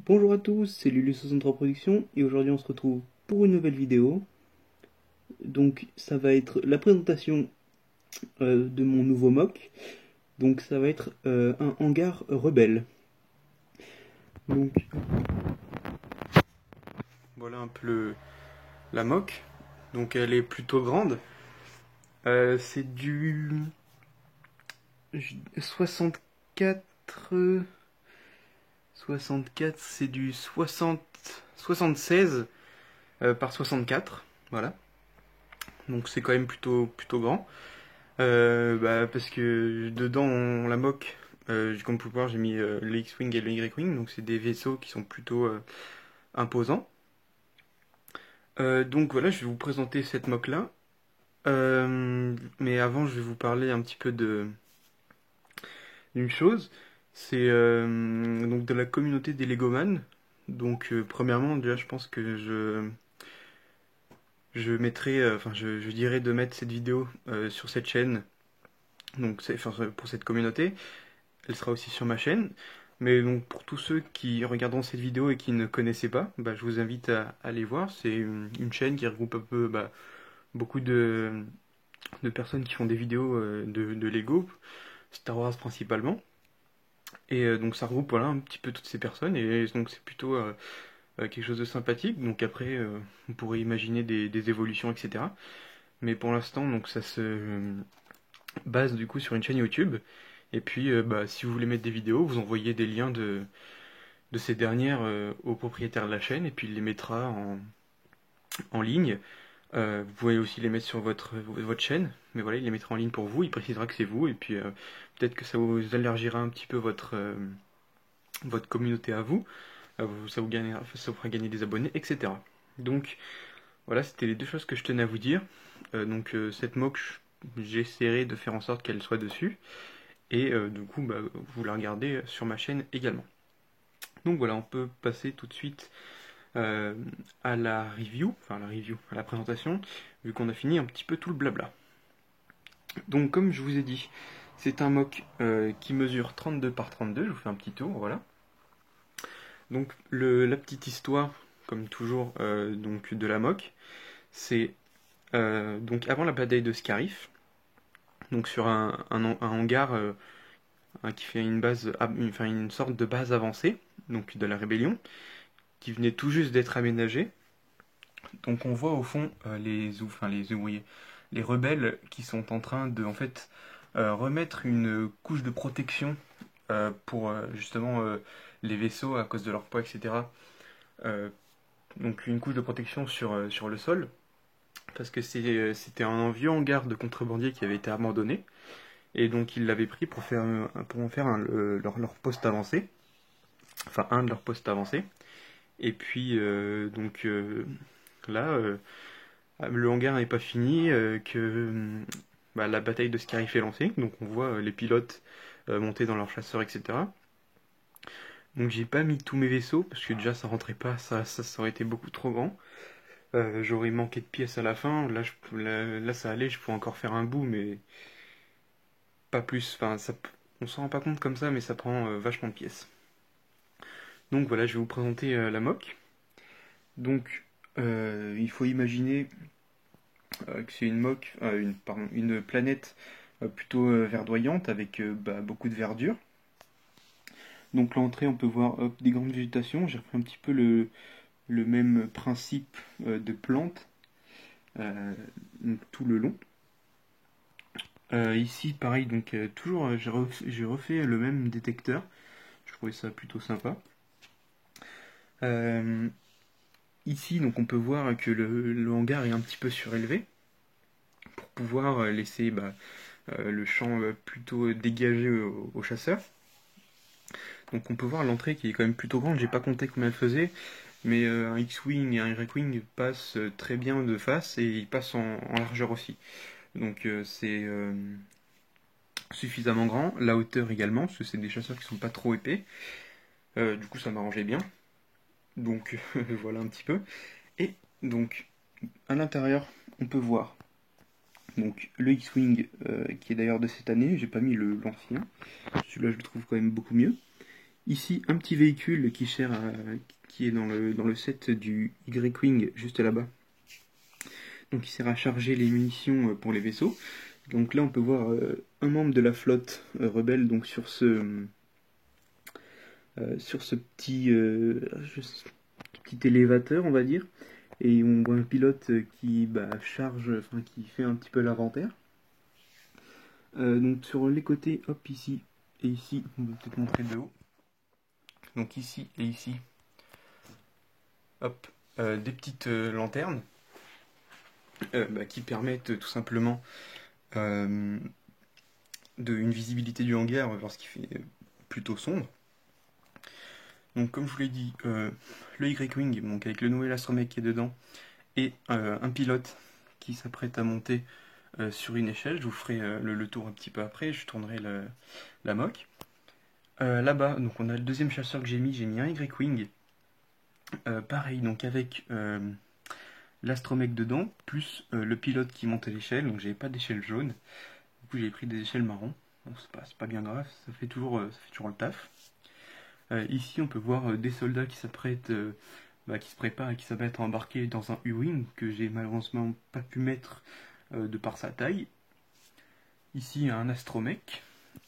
Bonjour à tous, c'est Lulu63 Productions et aujourd'hui on se retrouve pour une nouvelle vidéo. Donc ça va être la présentation de mon nouveau mock. Donc ça va être un hangar rebelle. Donc voilà un peu la mock. Donc elle est plutôt grande. C'est du 64 c'est du 76 par 64, voilà. Donc c'est quand même plutôt grand. Parce que dedans on la moque. Comme vous pouvez voir, j'ai mis le X-Wing et le Y-Wing, donc c'est des vaisseaux qui sont plutôt imposants. Donc voilà, je vais vous présenter cette moque là. Mais avant, je vais vous parler un petit peu d'une chose. C'est donc de la communauté des Legoman. Donc premièrement, déjà, je pense que je mettrai, je dirais de mettre cette vidéo sur cette chaîne. Donc pour cette communauté, elle sera aussi sur ma chaîne. Mais donc pour tous ceux qui regarderont cette vidéo et qui ne connaissaient pas, je vous invite à aller voir. C'est une chaîne qui regroupe un peu beaucoup de personnes qui font des vidéos de Lego, Star Wars principalement. Et donc ça regroupe voilà, un petit peu toutes ces personnes et donc c'est plutôt quelque chose de sympathique. Donc après on pourrait imaginer des évolutions, etc. Mais pour l'instant donc ça se base du coup sur une chaîne YouTube. Et puis si vous voulez mettre des vidéos, vous envoyez des liens de ces dernières au propriétaire de la chaîne et puis il les mettra en ligne. Vous pouvez aussi les mettre sur votre chaîne, mais voilà, il les mettra en ligne pour vous, il précisera que c'est vous, et puis peut-être que ça vous élargira un petit peu votre communauté à vous, ça vous fera gagner des abonnés, etc. Donc voilà, c'était les deux choses que je tenais à vous dire. Cette mock, j'essaierai de faire en sorte qu'elle soit dessus, et du coup, vous la regardez sur ma chaîne également. Donc voilà, on peut passer tout de suite à la review, à la présentation, vu qu'on a fini un petit peu tout le blabla. Donc comme je vous ai dit, c'est un mock qui mesure 32 par 32, je vous fais un petit tour, voilà. Donc la petite histoire, comme toujours, donc de la mock, c'est donc avant la bataille de Scarif, donc sur un hangar qui fait une sorte de base avancée, donc de la rébellion, qui venait tout juste d'être aménagée. Donc on voit au fond les ouvriers, les rebelles qui sont en train de en fait remettre une couche de protection pour justement les vaisseaux à cause de leur poids, etc. Donc une couche de protection sur le sol, parce que c'était un vieux hangar de contrebandiers qui avait été abandonné, et donc ils l'avaient pris pour en faire leur poste avancé, enfin un de leurs postes avancés. Et puis là, le hangar n'est pas fini, la bataille de Scarif est lancée, donc on voit les pilotes monter dans leurs chasseurs, etc. Donc j'ai pas mis tous mes vaisseaux, parce que déjà ça rentrait pas, ça aurait été beaucoup trop grand. J'aurais manqué de pièces à la fin, là ça allait, je pouvais encore faire un bout, mais pas plus, on s'en rend pas compte comme ça, mais ça prend vachement de pièces. Donc voilà, je vais vous présenter la mock. Donc il faut imaginer que c'est une planète plutôt verdoyante avec beaucoup de verdure. Donc l'entrée, on peut voir des grandes végétations. J'ai repris un petit peu le même principe de plantes tout le long. Ici, pareil, donc toujours j'ai refait le même détecteur. Je trouvais ça plutôt sympa. Ici, donc on peut voir que le hangar est un petit peu surélevé pour pouvoir laisser le champ plutôt dégagé aux chasseurs. Donc on peut voir l'entrée qui est quand même plutôt grande, j'ai pas compté combien elle faisait, mais un X-Wing et un Y-Wing passent très bien de face et ils passent en largeur aussi. Donc c'est suffisamment grand, la hauteur également, parce que c'est des chasseurs qui sont pas trop épais. Du coup ça m'arrangeait bien. Donc voilà un petit peu. Et donc à l'intérieur on peut voir donc le X-Wing qui est d'ailleurs de cette année, j'ai pas mis l'ancien, celui-là je le trouve quand même beaucoup mieux. Ici, un petit véhicule qui est dans le set du Y-Wing, juste là-bas. Donc il sert à charger les munitions pour les vaisseaux. Donc là, on peut voir un membre de la flotte rebelle donc sur ce petit élévateur, on va dire. Et on voit un pilote qui charge, enfin qui fait un petit peu l'inventaire. Donc sur les côtés, hop, ici et ici, on peut peut-être montrer de haut. Donc ici et ici, hop, des petites lanternes qui permettent tout simplement une visibilité du hangar lorsqu'il fait plutôt sombre. Donc comme je vous l'ai dit, le Y-Wing, donc avec le nouvel astromech qui est dedans, et un pilote qui s'apprête à monter sur une échelle. Je vous ferai le tour un petit peu après, je tournerai la moque. Là-bas, donc on a le deuxième chasseur que j'ai mis un Y-Wing. Pareil, donc avec l'astromech dedans, plus le pilote qui monte à l'échelle, donc j'avais pas d'échelle jaune, du coup j'ai pris des échelles marron. Bon, c'est pas bien grave, ça fait toujours le taf. Ici on peut voir des soldats qui s'apprêtent, qui se préparent et qui s'apprêtent à embarquer dans un U-Wing que j'ai malheureusement pas pu mettre de par sa taille. Ici un astromech.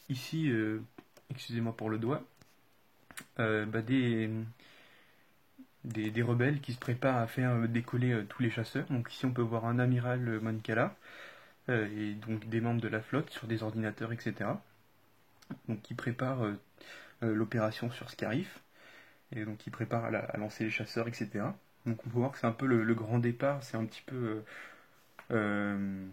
Ici, excusez-moi pour le doigt, des rebelles qui se préparent à faire décoller tous les chasseurs. Donc ici on peut voir un amiral Mancala et donc des membres de la flotte sur des ordinateurs, etc. Donc qui préparent l'opération sur Scarif et donc qui préparent à lancer les chasseurs, etc. Donc on peut voir que c'est un peu le grand départ, c'est un petit peu le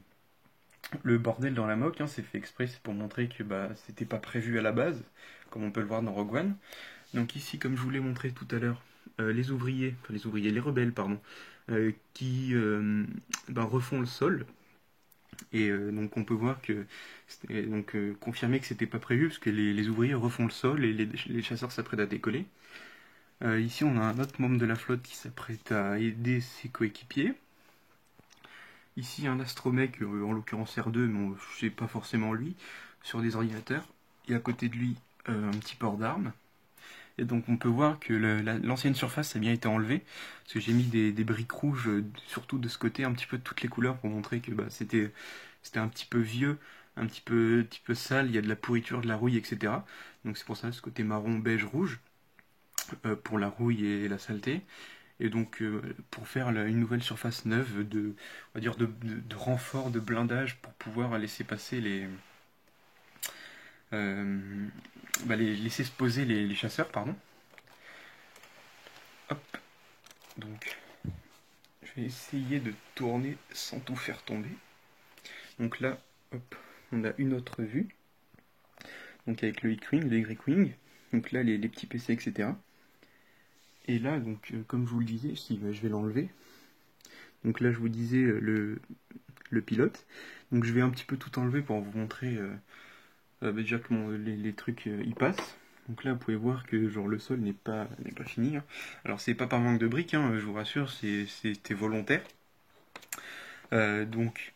bordel dans la moque, hein, c'est fait exprès, c'est pour montrer que c'était pas prévu à la base, comme on peut le voir dans Rogue One. Donc ici, comme je vous l'ai montré tout à l'heure, les rebelles, pardon, qui refont le sol. Et donc on peut voir que c'était confirmé que c'était pas prévu, parce que les ouvriers refont le sol et les chasseurs s'apprêtent à décoller. Ici, on a un autre membre de la flotte qui s'apprête à aider ses coéquipiers. Ici, un astromech, en l'occurrence R2, mais je sais pas forcément lui, sur des ordinateurs. Et à côté de lui, un petit port d'armes. Et donc on peut voir que l'ancienne surface a bien été enlevée, parce que j'ai mis des briques rouges, surtout de ce côté, un petit peu de toutes les couleurs, pour montrer que c'était un petit peu vieux, un petit peu sale, il y a de la pourriture, de la rouille, etc. Donc c'est pour ça ce côté marron, beige, rouge, pour la rouille et la saleté. Et donc pour faire une nouvelle surface neuve on va dire de renfort, de blindage, pour pouvoir laisser passer laisser se poser les chasseurs, pardon. Hop, donc je vais essayer de tourner sans tout faire tomber. Donc là, hop, on a une autre vue. Donc avec le X-Wing, le Y-Wing. Donc là, les petits PC, etc. Et là, donc, comme je vous le disais, je vais l'enlever. Donc là, je vous disais le pilote. Donc je vais un petit peu tout enlever pour vous montrer déjà comment les trucs y passent. Donc là, vous pouvez voir que genre le sol n'est pas fini, hein. Alors c'est pas par manque de briques, hein, je vous rassure, c'était volontaire. Donc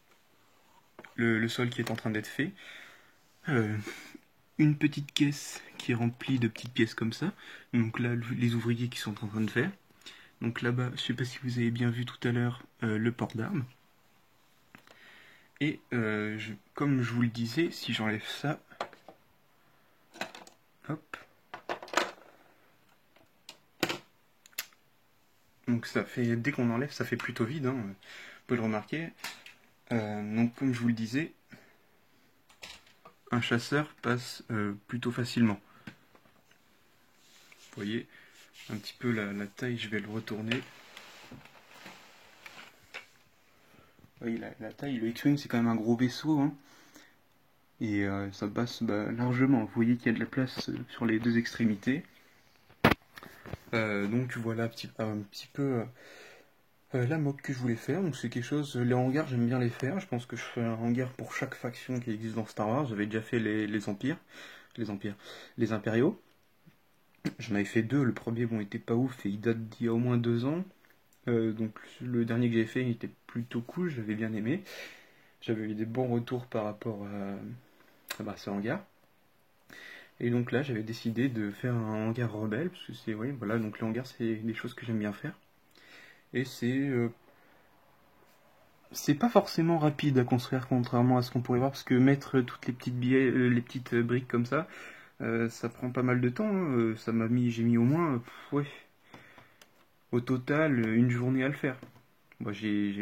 le sol qui est en train d'être fait. Une petite caisse qui est remplie de petites pièces comme ça. Donc là, les ouvriers qui sont en train de faire. Donc là-bas, je sais pas si vous avez bien vu tout à l'heure le port d'armes. Et comme je vous le disais, si j'enlève ça, hop. Donc ça fait, dès qu'on enlève, ça fait plutôt vide, hein, vous pouvez le remarquer. Donc comme je vous le disais, un chasseur passe plutôt facilement. Vous voyez un petit peu la taille, je vais le retourner. Vous voyez la taille, le X-Wing c'est quand même un gros vaisseau, hein. Et ça passe largement. Vous voyez qu'il y a de la place sur les deux extrémités. Donc voilà un petit peu la moque que je voulais faire. Donc c'est quelque chose, les hangars j'aime bien les faire. Je pense que je ferai un hangar pour chaque faction qui existe dans Star Wars. J'avais déjà fait les impériaux. J'en avais fait deux. Le premier bon était pas ouf et il date d'il y a au moins 2 ans. Donc le dernier que j'ai fait il était plutôt cool, j'avais bien aimé. J'avais eu des bons retours par rapport à ce hangar. Et donc là, j'avais décidé de faire un hangar rebelle, parce que c'est, oui, voilà, donc les hangars, c'est des choses que j'aime bien faire. Et c'est pas forcément rapide à construire, contrairement à ce qu'on pourrait voir, parce que mettre toutes les petites les petites briques comme ça prend pas mal de temps, hein. J'ai mis au moins, ouais, au total, une journée à le faire. Moi, j'ai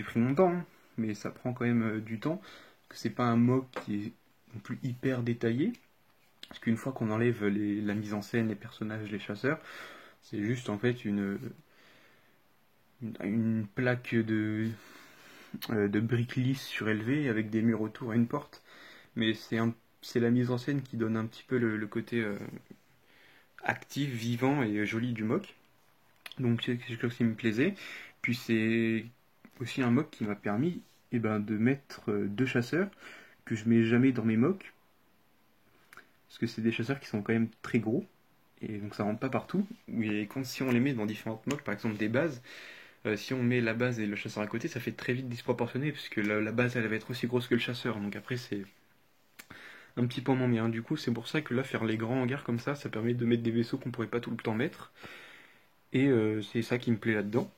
pris mon temps, hein, mais ça prend quand même du temps, parce que c'est pas un mock qui est non plus hyper détaillé, parce qu'une fois qu'on enlève la mise en scène, les personnages, les chasseurs, c'est juste en fait une plaque de briques lisses surélevées avec des murs autour et une porte. Mais c'est la mise en scène qui donne un petit peu le côté actif, vivant et joli du mock. Donc c'est quelque chose qui me plaisait. Puis c'est aussi un mock qui m'a permis de mettre deux chasseurs que je mets jamais dans mes mocks. Parce que c'est des chasseurs qui sont quand même très gros. Et donc ça rentre pas partout. Et si on les met dans différentes mocks, par exemple des bases, si on met la base et le chasseur à côté, ça fait très vite disproportionné, puisque la base elle va être aussi grosse que le chasseur. Donc après c'est un petit peu moins bien. Du coup c'est pour ça que là faire les grands hangars comme ça permet de mettre des vaisseaux qu'on pourrait pas tout le temps mettre. Et c'est ça qui me plaît là-dedans.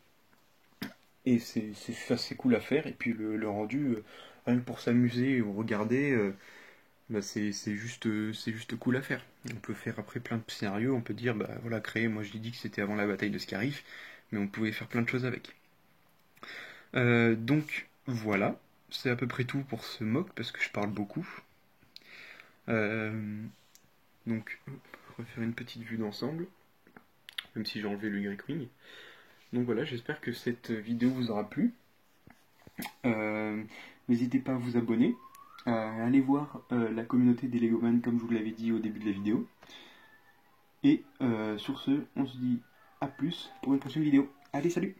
Et c'est cool à faire. Et puis le rendu, rien que pour s'amuser ou regarder, c'est juste cool à faire. On peut faire après plein de scénarios. On peut dire, bah voilà, créer. Moi je l'ai dit que c'était avant la bataille de Scarif, mais on pouvait faire plein de choses avec. Donc voilà, c'est à peu près tout pour ce mock parce que je parle beaucoup. Euh, donc, on va faire une petite vue d'ensemble, même si j'ai enlevé le Y-Wing. Donc voilà, j'espère que cette vidéo vous aura plu. N'hésitez pas à vous abonner, à aller voir la communauté des Legoman comme je vous l'avais dit au début de la vidéo. Et sur ce, on se dit à plus pour une prochaine vidéo. Allez, salut!